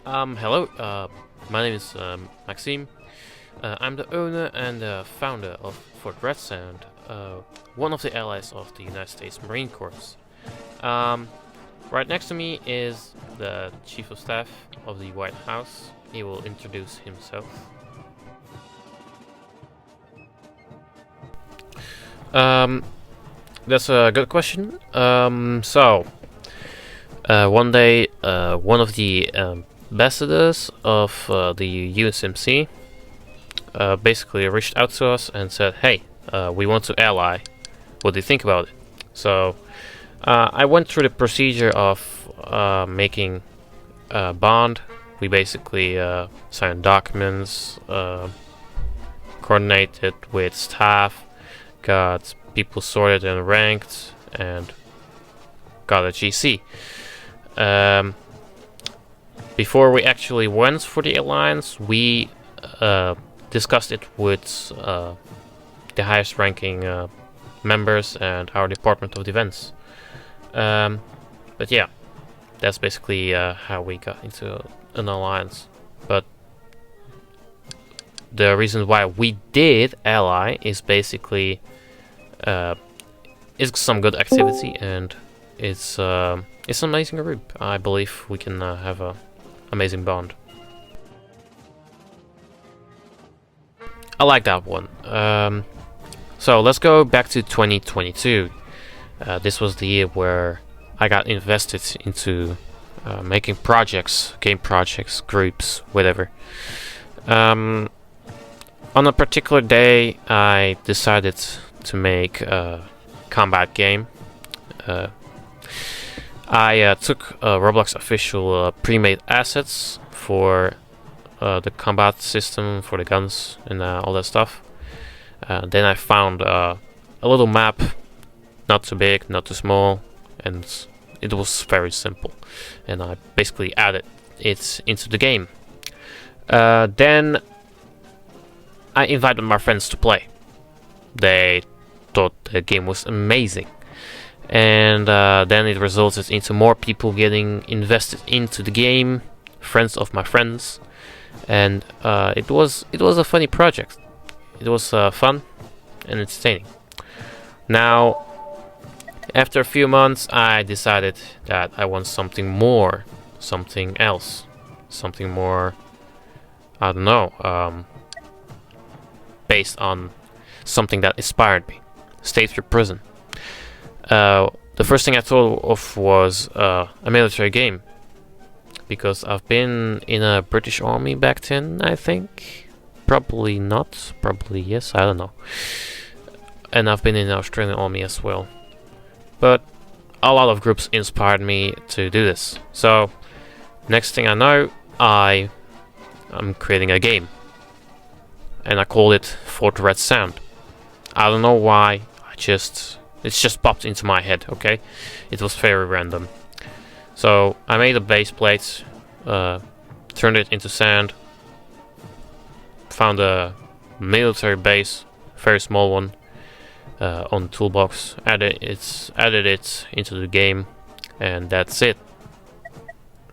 Hello, my name is Maxime. I'm the owner and founder of M4ksimsz, one of the allies of the United States Marine Corps. Um, right next to me is the Chief of Staff of the White House. He will introduce himself. Um, that's a good question. One day, one of the ambassadors of the USMC basically reached out to us and said, "Hey, we want to ally. What do you think about it?" So I went through the procedure of making a bond. We basically signed documents, coordinated with staff, got people sorted and ranked, and got a GC. Before we actually went for the alliance, we discussed it with the highest ranking members and our Department of Defense. But yeah, that's basically how we got into an alliance. But the reason why we did ally is basically it's some good activity, and it's an amazing group. I believe we can have a amazing bond. I like that one. So let's go back to 2022. This was the year where I got invested into making projects, game projects, groups, whatever. On a particular day, I decided to make a combat game. I took Roblox official pre-made assets for the combat system, for the guns and all that stuff. Then I found a little map, not too big, not too small, and it was very simple. And I basically added it into the game. Then I invited my friends to play. They thought the game was amazing. And then it resulted into more people getting invested into the game, friends of my friends, and it was a funny project. It was fun and entertaining. Now, after a few months, I decided that I want something more, something else, something more. I don't know, based on something that inspired me. State your prison. The first thing I thought of was a military game, because I've been in a British army back then, I think. Probably not, probably yes, I don't know. And I've been in the Australian army as well. But a lot of groups inspired me to do this. So, next thing I know, I'm creating a game. And I called it Fort Red Sound. I don't know why, it's just popped into my head, okay? It was very random. So I made a base plate, turned it into sand, found a military base, very small one, on the toolbox, added it into the game, and that's it,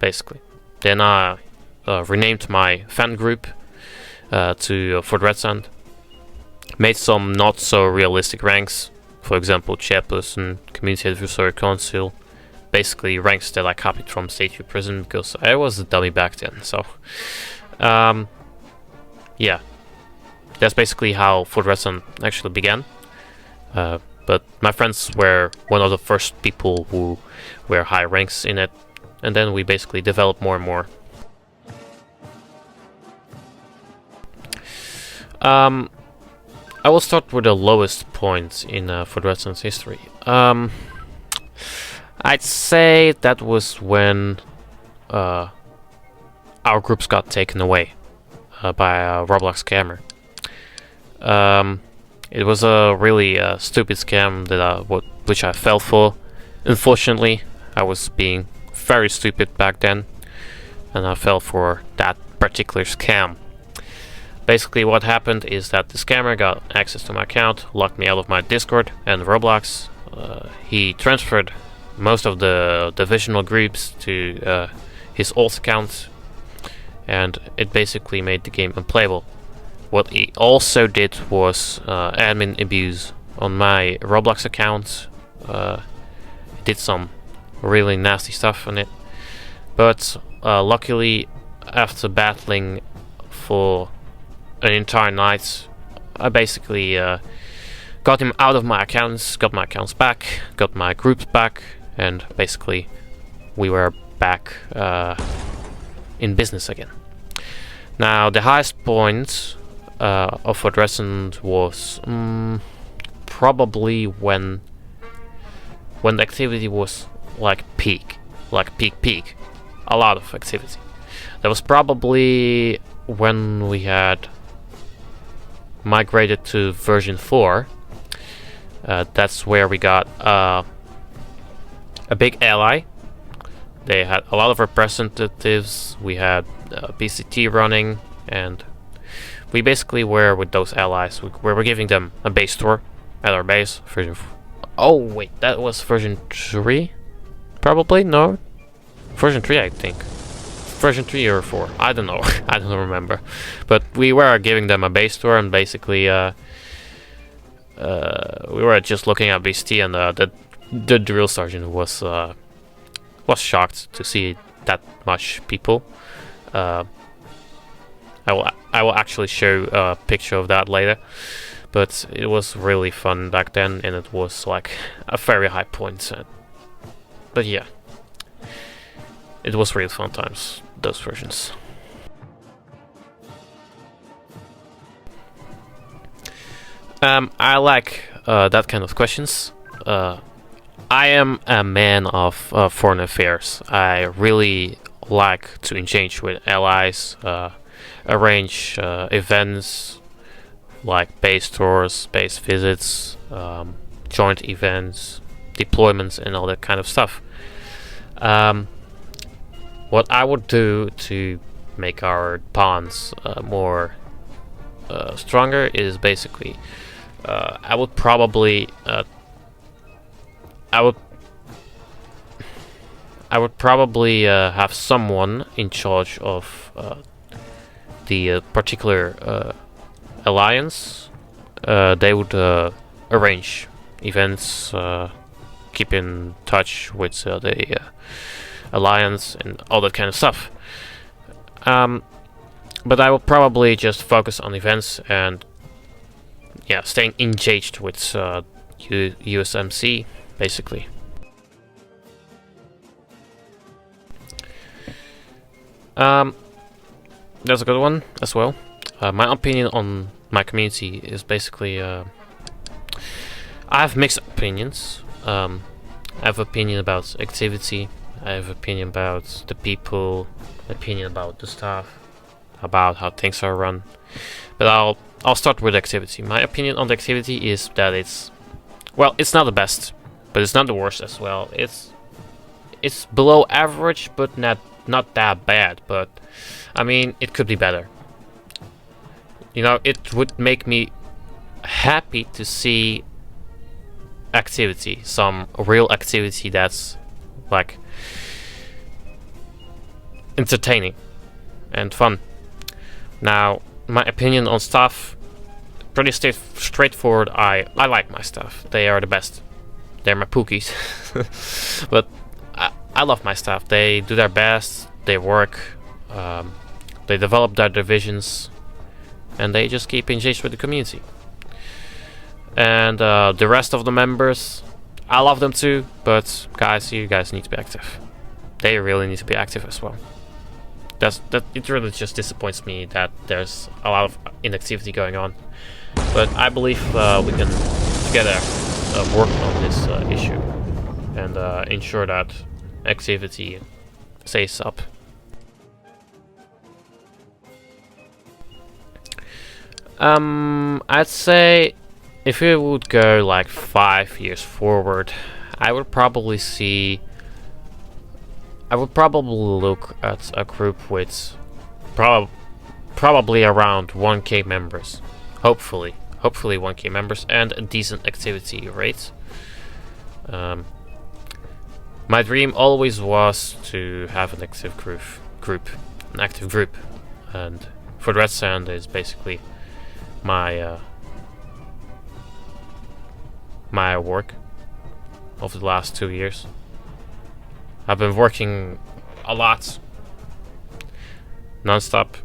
basically. Then I renamed my fan group to Fort Red Sound, made some not so realistic ranks. For example, chairperson, community advisory council, basically ranks that I copied from State Prison because I was a dummy back then. So, yeah, that's basically how Fort Red Sound actually began. But my friends were one of the first people who were high ranks in it, and then we basically developed more and more. I will start with the lowest point in Fort Red Sound's history. I'd say that was when our groups got taken away by a Roblox scammer. It was a really stupid scam that which I fell for. Unfortunately, I was being very stupid back then, and I fell for that particular scam. Basically, what happened is that the scammer got access to my account, locked me out of my Discord and Roblox. He transferred most of the divisional groups to his old account, and it basically made the game unplayable. What he also did was admin abuse on my Roblox account. Did some really nasty stuff on it, but luckily, after battling for an entire night, I basically got him out of my accounts, got my accounts back, got my groups back, and basically we were back in business again. Now, the highest point of Adrescent was probably when the activity was like peak, a lot of activity. That was probably when we had migrated to version 4. That's where we got a big ally. They had a lot of representatives. We had BCT running, and we basically were with those allies. We were giving them a base store at our base. Oh wait, that was version 3? Probably? No? Version 3, I think. Version 3 or 4, I don't know. I don't remember. But we were giving them a base store, and basically we were just looking at BCT, and the drill sergeant was shocked to see that much people. I will actually show a picture of that later. But it was really fun back then, and it was like a very high point. But yeah, it was really fun times, those versions. I like that kind of questions. I am a man of foreign affairs. I really like to engage with allies, arrange events like base tours, base visits, joint events, deployments, and all that kind of stuff. What I would do to make our bonds more stronger is basically I would probably have someone in charge of the particular alliance. They would arrange events, keep in touch with the alliance and all that kind of stuff. But I will probably just focus on events and staying engaged with USMC basically. That's a good one as well. My opinion on my community is basically I have mixed opinions. I have opinion about activity, I have opinion about the people, opinion about the staff, about how things are run. But I'll start with activity. My opinion on the activity is that it's not the best, but it's not the worst as well. It's below average, but not that bad. But I mean, it could be better. You know, it would make me happy to see activity, some real activity that's like entertaining and fun. Now, my opinion on staff, pretty straightforward. I like my staff. They are the best. They're my pookies. But I love my staff. They do their best. They work. They develop their divisions, and they just keep engaged with the community. And the rest of the members, I love them too. But guys, you guys need to be active. They really need to be active as well. It really just disappoints me that there's a lot of inactivity going on. But I believe we can together work on this issue and ensure that activity stays up. I'd say if we would go like 5 years forward, I would probably look at a group with probably around 1k members. Hopefully 1k members and a decent activity rate. My dream always was to have an active group, and for the Red Sand is basically my my work of the last 2 years. I've been working a lot, non-stop,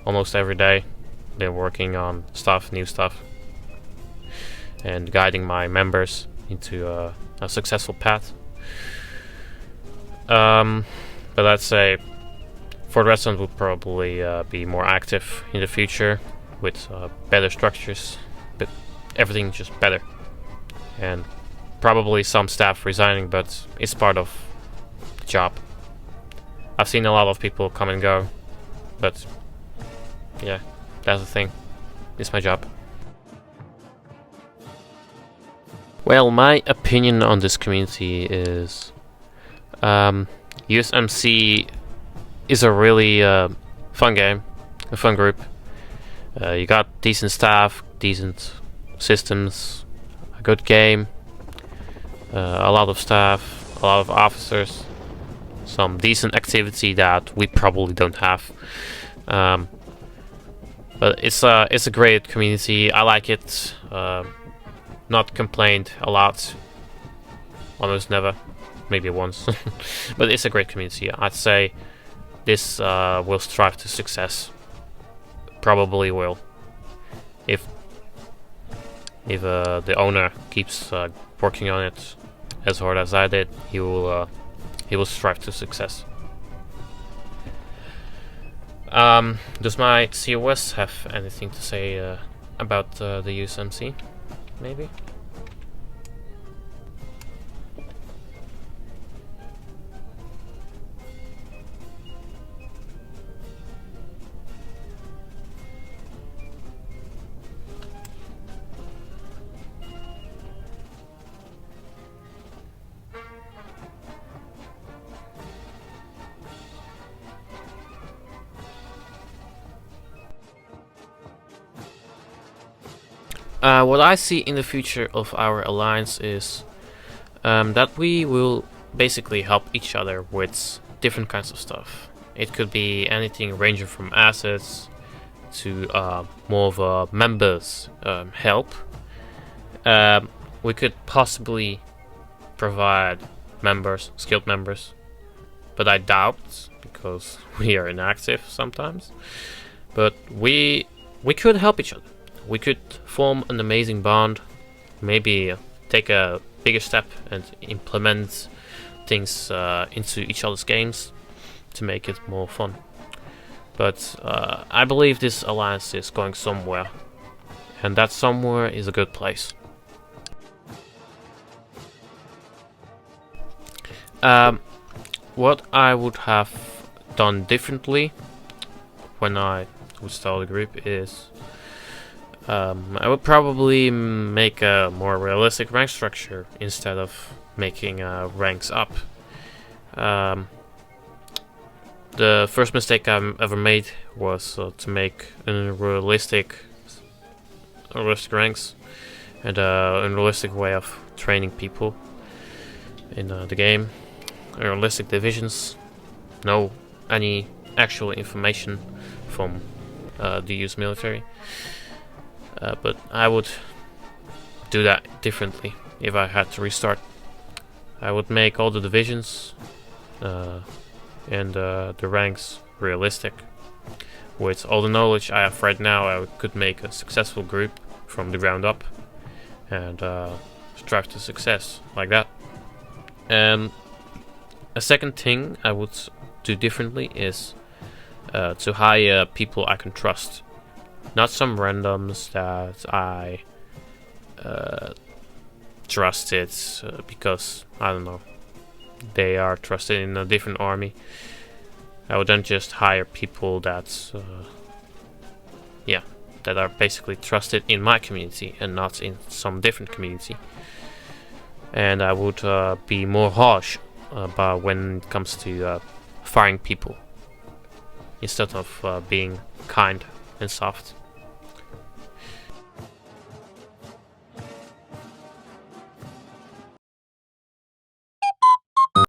almost every day. Been working on stuff, new stuff, and guiding my members into a successful path. But I'd say for the rest, will probably be more active in the future with better structures, but everything just better. And probably some staff resigning, but it's part of the job. I've seen a lot of people come and go, but yeah, that's the thing. It's my job. Well, my opinion on this community is USMC is a really fun game, a fun group. You got decent staff, decent systems, a good game, a lot of staff, a lot of officers, some decent activity that we probably don't have. But it's a great community. I like it. Not complained a lot, almost never, maybe once. But it's a great community. I'd say this will strive to success. Probably will. If the owner keeps working on it as hard as I did, he will strive to success. Does my COS have anything to say about the USMC? Maybe? What I see in the future of our alliance is that we will basically help each other with different kinds of stuff. It could be anything ranging from assets to more of a members help. We could possibly provide members, skilled members, but I doubt because we are inactive sometimes. But we could help each other. We could form an amazing bond, maybe take a bigger step and implement things into each other's games to make it more fun. But I believe this alliance is going somewhere, and that somewhere is a good place. What I would have done differently when I would start the group is I would probably make a more realistic rank structure instead of making ranks up. The first mistake I ever made was to make unrealistic ranks and unrealistic way of training people in the game. Unrealistic divisions, no any actual information from the US military. But I would do that differently if I had to restart. I would make all the divisions and the ranks realistic. With all the knowledge I have right now, I could make a successful group from the ground up and strive to success like that. A second thing I would do differently is to hire people I can trust. Not some randoms that I trusted because, I don't know, they are trusted in a different army. I would then just hire people that, that are basically trusted in my community and not in some different community. And I would be more harsh about when it comes to firing people instead of being kind and soft.